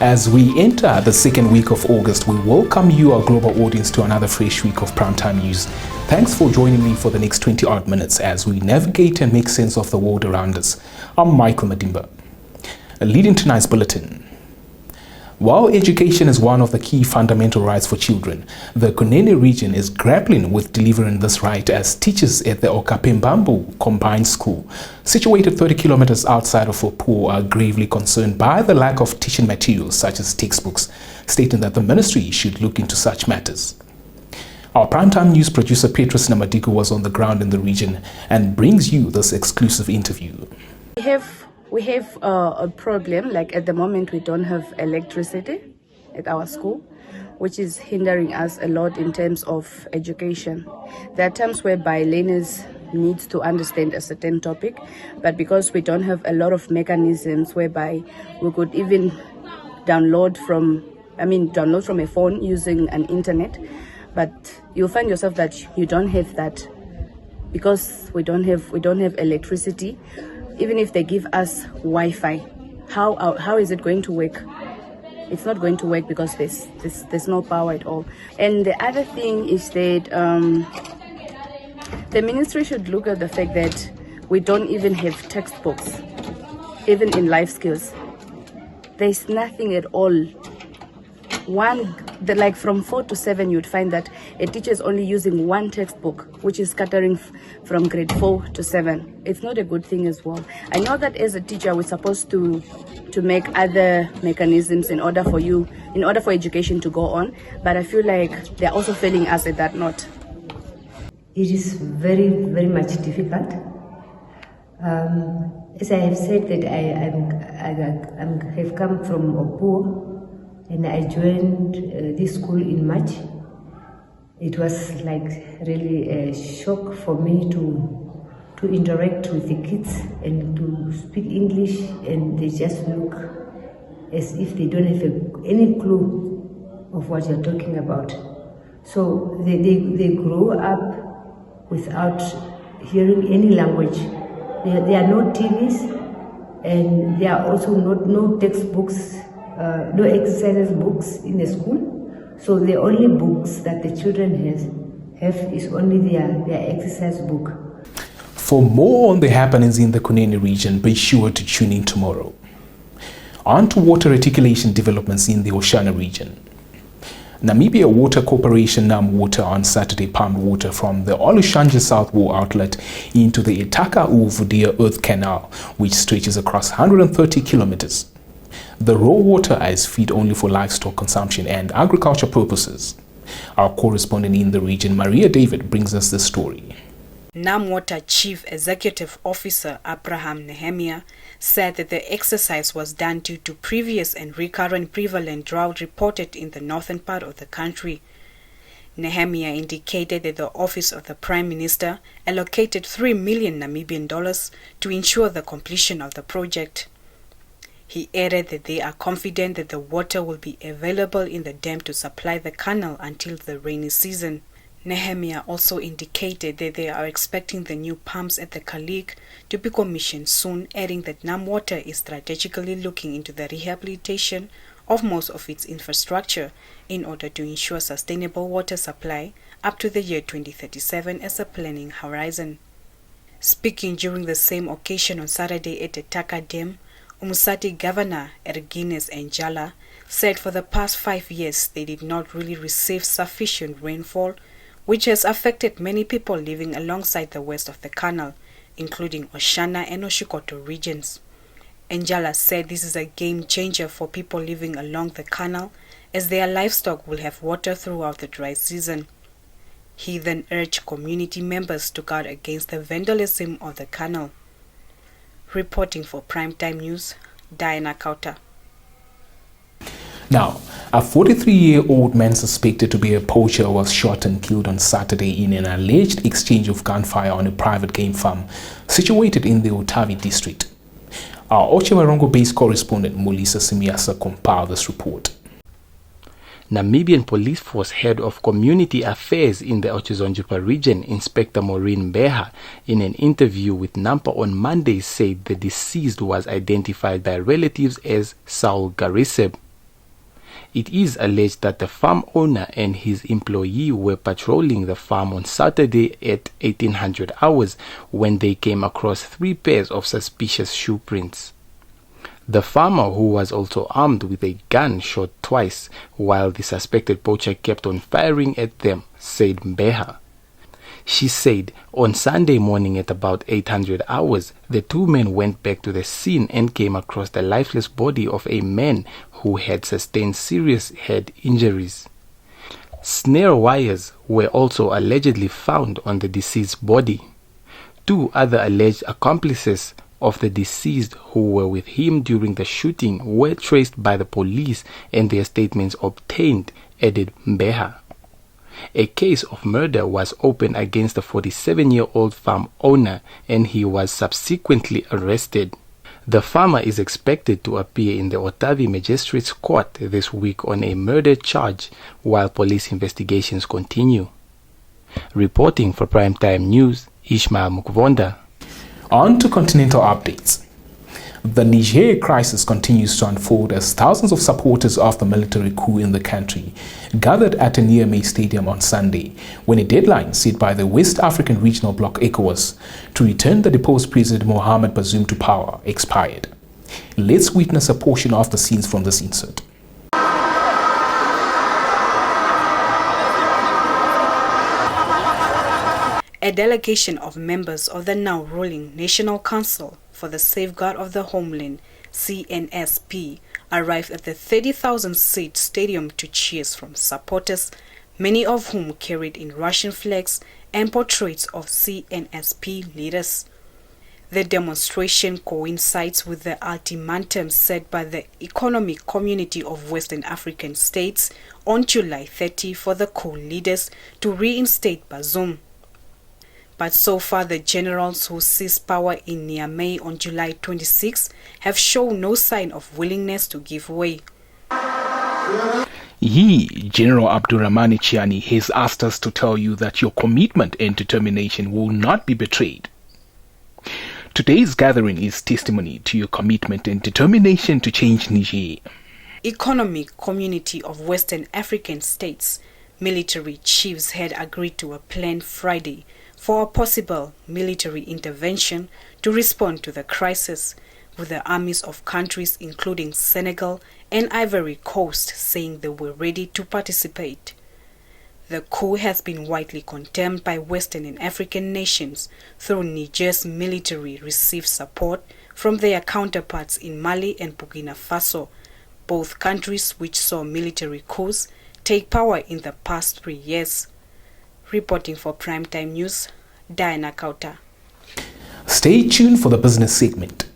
As we enter the second week of August, we welcome you, our global audience, to another fresh week of Primetime News. Thanks for joining me for the next 20 odd minutes as we navigate and make sense of the world around us. I'm Michael Madimba. Leading tonight's bulletin. While education is one of the key fundamental rights for children, the Kunene region is grappling with delivering this right as teachers at the Okapembambu Combined School, situated 30 kilometers outside of Opuo, are gravely concerned by the lack of teaching materials such as textbooks, stating that the ministry should look into such matters. Our primetime news producer Petrus Namadiku was on the ground in the region and brings you this exclusive interview. We have a problem. Like at the moment, we don't have electricity at our school, which is hindering us a lot in terms of education. There are times whereby learners need to understand a certain topic, but because we don't have a lot of mechanisms whereby we could even download from a phone using an internet, but you'll find yourself that you don't have that because we don't have electricity. Even if they give us Wi-Fi, how is it going to work? It's not going to work because there's no power at all. And the other thing is that the ministry should look at the fact that we don't even have textbooks, even in life skills. There's nothing at all. Like from 4 to 7, you'd find that a teacher is only using one textbook, which is scattering from grade 4 to 7. It's not a good thing as well. I know that as a teacher, we're supposed to make other mechanisms in order for education to go on, but I feel like they're also failing us at that note. It is very, very much difficult. As I have said that I have come from Opuo, and I joined this school in March. It was like really a shock for me to interact with the kids and to speak English, and they just look as if they don't have any clue of what you're talking about. So they grow up without hearing any language. There are no TVs, and there are also no textbooks, no exercise books in the school. So the only books that the children have is only their exercise book. For more on the happenings in the Kunene region, be sure to tune in tomorrow. On to water reticulation developments in the Oshana region. Namibia Water Corporation NamWater on Saturday pumped water from the Olushanje South Wall outlet into the Itaka Uvudia Earth Canal, which stretches across 130 kilometers. The raw water is feed only for livestock consumption and agriculture purposes. Our correspondent in the region, Maria David, brings us the story. NamWater Chief Executive Officer Abraham Nehemiah said that the exercise was done due to previous and recurrent prevalent drought reported in the northern part of the country. Nehemiah indicated that the Office of the Prime Minister allocated 3 million Namibian dollars to ensure the completion of the project. He added that they are confident that the water will be available in the dam to supply the canal until the rainy season. Nehemiah also indicated that they are expecting the new pumps at the Kalik to be commissioned soon, adding that NamWater is strategically looking into the rehabilitation of most of its infrastructure in order to ensure sustainable water supply up to the year 2037 as a planning horizon. Speaking during the same occasion on Saturday at the Taka Dam, Umusati Governor Ergines Njala said for the past 5 years they did not really receive sufficient rainfall, which has affected many people living alongside the west of the canal, including Oshana and Oshikoto regions. Njala said this is a game changer for people living along the canal, as their livestock will have water throughout the dry season. He then urged community members to guard against the vandalism of the canal. Reporting for Primetime News, Diana Kauta. Now, a 43-year-old man suspected to be a poacher was shot and killed on Saturday in an alleged exchange of gunfire on a private game farm situated in the Otavi district. Our Ochewarongo-based correspondent Molisa Simiasa compiled this report. Namibian Police Force Head of Community Affairs in the Ochezonjupa region, Inspector Maureen Beha, in an interview with Nampa on Monday, said the deceased was identified by relatives as Saul Gariseb. It is alleged that the farm owner and his employee were patrolling the farm on Saturday at 1800 hours when they came across 3 pairs of suspicious shoe prints. The farmer, who was also armed with a gun, shot twice, while the suspected poacher kept on firing at them, said Mbeha. She said on Sunday morning at about 800 hours, the 2 men went back to the scene and came across the lifeless body of a man who had sustained serious head injuries. Snare wires were also allegedly found on the deceased's body. 2 other alleged accomplices of the deceased who were with him during the shooting were traced by the police and their statements obtained, added Mbeha. A case of murder was opened against the 47-year-old farm owner and he was subsequently arrested. The farmer is expected to appear in the Otavi Magistrates Court this week on a murder charge while police investigations continue. Reporting for Primetime News, Ishmael Mukvonda. On to continental updates. The Niger crisis continues to unfold as thousands of supporters of the military coup in the country gathered at a Niamey stadium on Sunday when a deadline set by the West African Regional Bloc ECOWAS to return the deposed President Mohamed Bazoum to power expired. Let's witness a portion of the scenes from this insert. A delegation of members of the now ruling National Council for the Safeguard of the Homeland, CNSP, arrived at the 30,000-seat stadium to cheers from supporters, many of whom carried in Russian flags and portraits of CNSP leaders. The demonstration coincides with the ultimatum set by the Economic Community of Western African States on July 30 for the coup leaders to reinstate Bazoum. But so far, the generals who seized power in Niamey on July 26 have shown no sign of willingness to give way. He, General Abdurrahmane Chiani, has asked us to tell you that your commitment and determination will not be betrayed. Today's gathering is testimony to your commitment and determination to change Niger. Economic Community of Western African States military chiefs had agreed to a plan Friday for a possible military intervention to respond to the crisis, with the armies of countries including Senegal and Ivory Coast saying they were ready to participate. The coup has been widely condemned by Western and African nations, though Niger's military received support from their counterparts in Mali and Burkina Faso, both countries which saw military coups take power in the past 3 years. Reporting for Primetime News, Diana Kauta. Stay tuned for the business segment.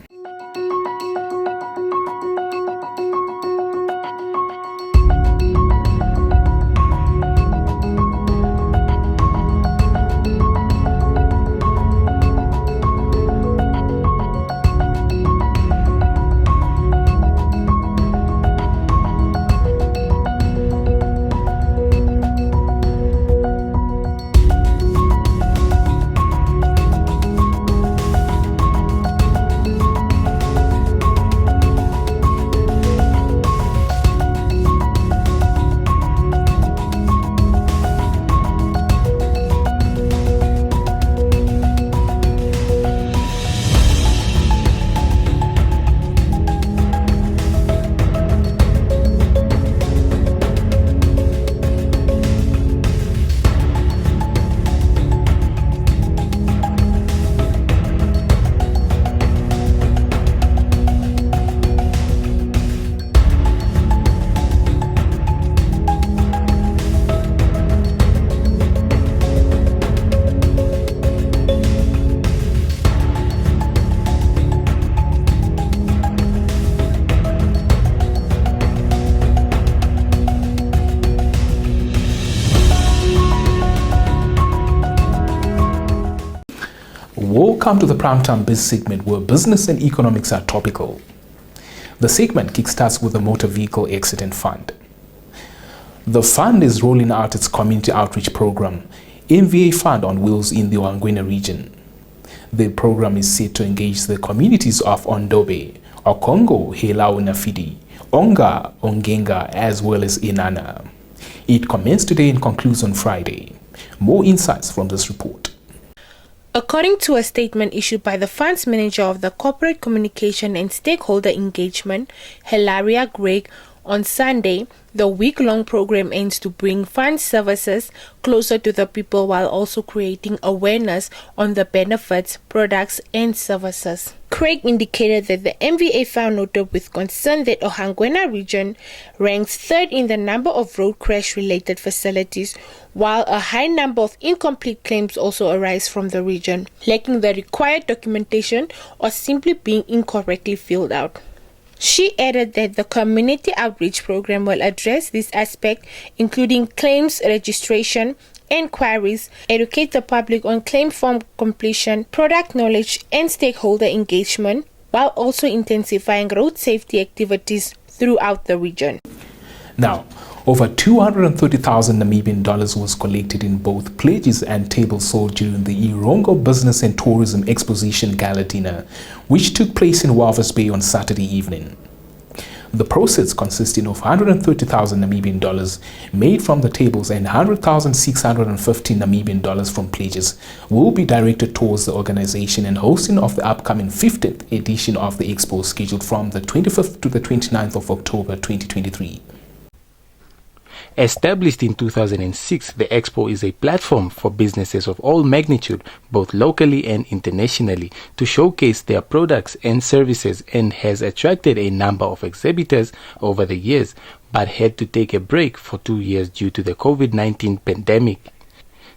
Welcome to the Primetime Biz segment where business and economics are topical. The segment kickstarts with the Motor Vehicle Accident Fund. The fund is rolling out its community outreach program, MVA Fund on Wheels, in the Wangwena region. The program is set to engage the communities of Ondobe, Okongo, Helau Nafidi, Onga, Ongenga, as well as Inanna. It commenced today and concludes on Friday. More insights from this report. According to a statement issued by the funds manager of the Corporate Communication and Stakeholder Engagement, Hilaria Gregg, on Sunday, the week-long program aims to bring fund services closer to the people while also creating awareness on the benefits, products, and services. Craig indicated that the MVA found noted with concern that Ohangwena region ranks third in the number of road crash-related fatalities, while a high number of incomplete claims also arise from the region, lacking the required documentation or simply being incorrectly filled out. She added that the community outreach program will address this aspect, including claims registration, inquiries, educate the public on claim form completion, product knowledge, and stakeholder engagement, while also intensifying road safety activities throughout the region. Now, over 230,000 Namibian dollars was collected in both pledges and tables sold during the Irongo Business and Tourism Exposition Gala Dinner, which took place in Walvis Bay on Saturday evening. The proceeds, consisting of 130,000 Namibian dollars made from the tables and 100,650 Namibian dollars from pledges, will be directed towards the organization and hosting of the upcoming 15th edition of the Expo, scheduled from the 25th to the 29th of October 2023. Established in 2006, the Expo is a platform for businesses of all magnitude, both locally and internationally, to showcase their products and services, and has attracted a number of exhibitors over the years, but had to take a break for 2 years due to the COVID-19 pandemic.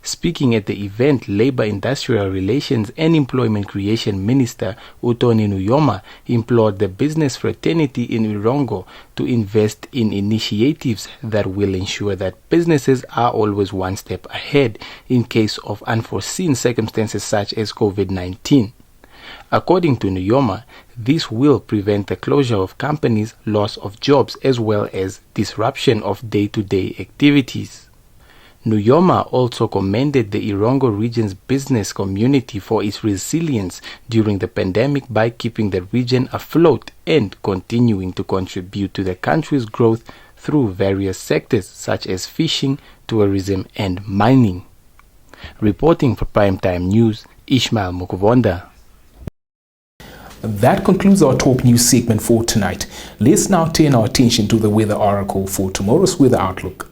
Speaking at the event, Labour, Industrial Relations and Employment Creation Minister Utoni Nuyoma implored the business fraternity in Irongo to invest in initiatives that will ensure that businesses are always one step ahead in case of unforeseen circumstances such as COVID-19. According to Nuyoma, this will prevent the closure of companies, loss of jobs, as well as disruption of day-to-day activities. Nuyoma also commended the Irongo region's business community for its resilience during the pandemic by keeping the region afloat and continuing to contribute to the country's growth through various sectors such as fishing, tourism, and mining. Reporting for Primetime News, Ishmael Mukuvonda. That concludes our top news segment for tonight. Let's now turn our attention to the weather oracle for tomorrow's weather outlook.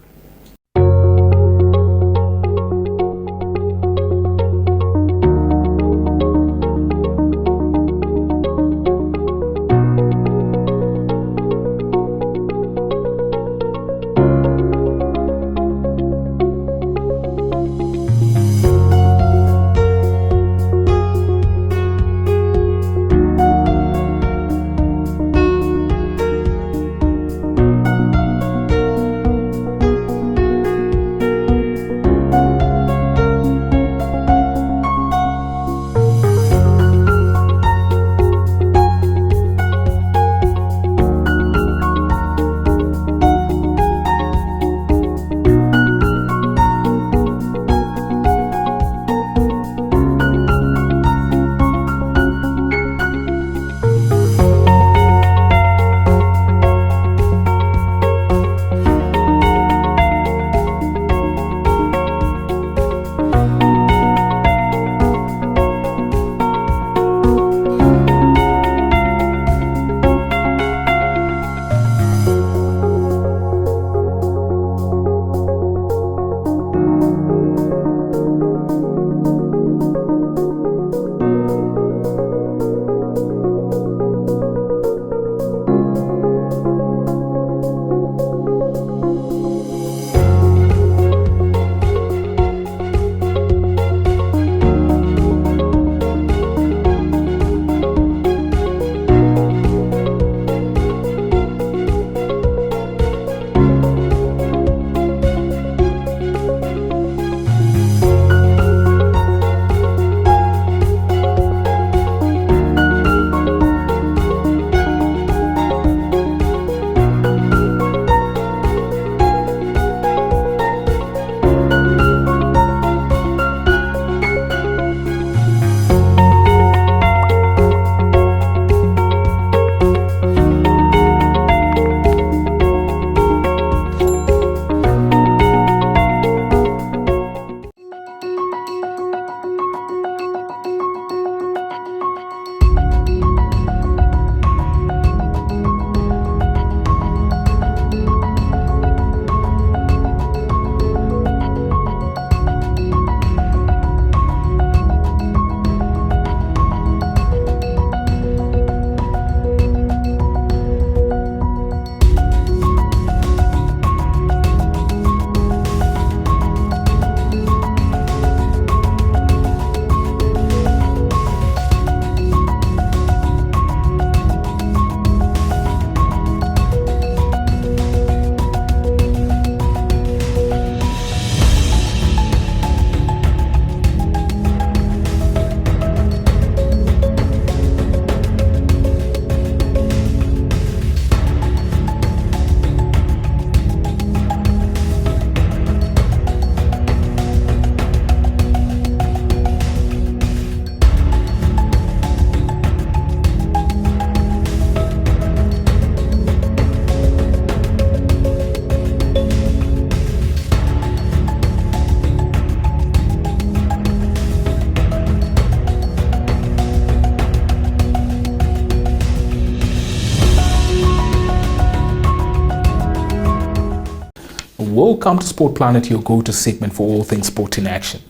Welcome to Sport Planet, your go-to segment for all things sport in action.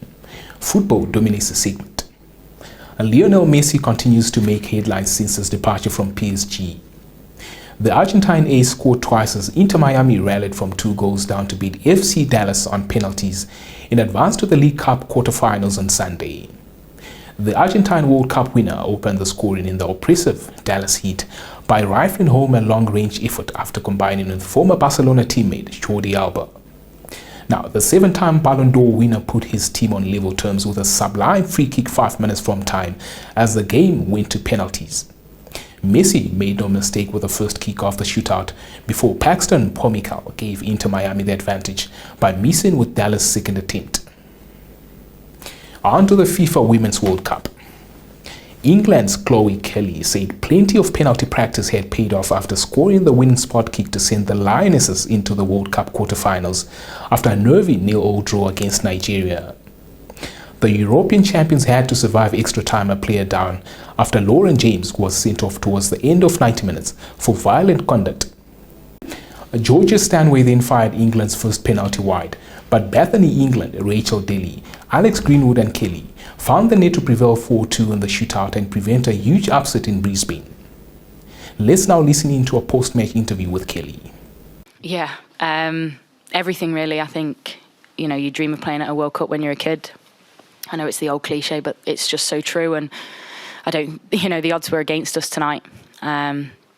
Football dominates the segment. Lionel Messi continues to make headlines since his departure from PSG. The Argentine ace scored twice as Inter Miami rallied from 2 goals down to beat FC Dallas on penalties in advance to the League Cup quarterfinals on Sunday. The Argentine World Cup winner opened the scoring in the oppressive Dallas heat by rifling home a long-range effort after combining with former Barcelona teammate Jordi Alba. Now, the 7-time Ballon d'Or winner put his team on level terms with a sublime free kick 5 minutes from time as the game went to penalties. Messi made no mistake with the first kick of the shootout before Paxton Pomykal gave Inter Miami the advantage by missing with Dallas' second attempt. On to the FIFA Women's World Cup. England's Chloe Kelly said plenty of penalty practice had paid off after scoring the winning spot kick to send the Lionesses into the World Cup quarterfinals after a nervy 0-0 draw against Nigeria. The European champions had to survive extra time a player down after Lauren James was sent off towards the end of 90 minutes for violent conduct. Georgia Stanway then fired England's first penalty wide, but Bethany England, Rachel Daly, Alex Greenwood and Kelly found the net to prevail 4-2 in the shootout and prevent a huge upset in Brisbane. Let's now listen into a post-match interview with Kelly. Yeah, everything really. I think, you dream of playing at a World Cup when you're a kid. I know it's the old cliche, but it's just so true. And the odds were against us tonight.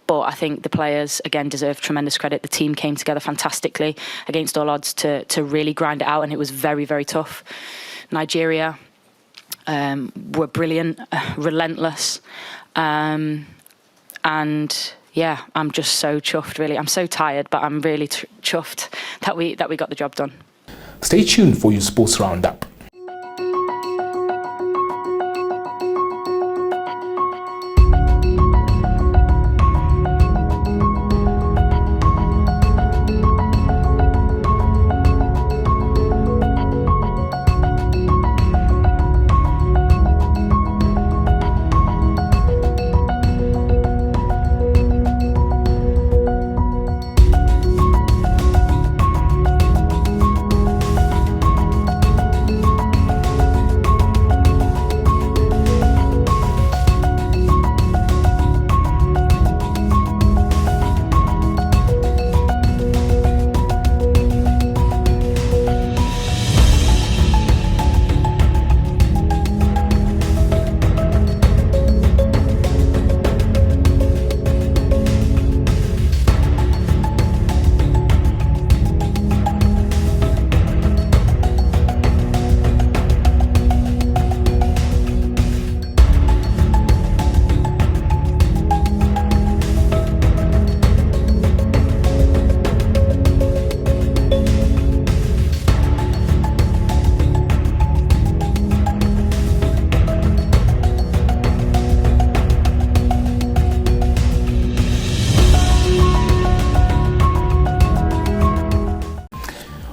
But I think the players, again, deserve tremendous credit. The team came together fantastically against all odds to really grind it out, and it was very, very tough. Nigeria were brilliant, relentless. And yeah, I'm just so chuffed, really. I'm so tired, but I'm really chuffed that we got the job done. Stay tuned for your sports roundup.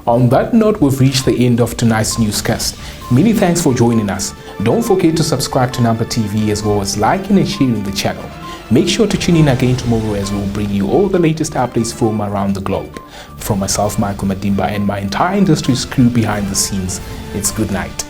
On that note, we've reached the end of tonight's newscast. Many thanks for joining us. Don't forget to subscribe to Number TV as well as liking and sharing the channel. Make sure to tune in again tomorrow as we'll bring you all the latest updates from around the globe. From myself, Michael Madimba, and my entire industry's crew behind the scenes, it's good night.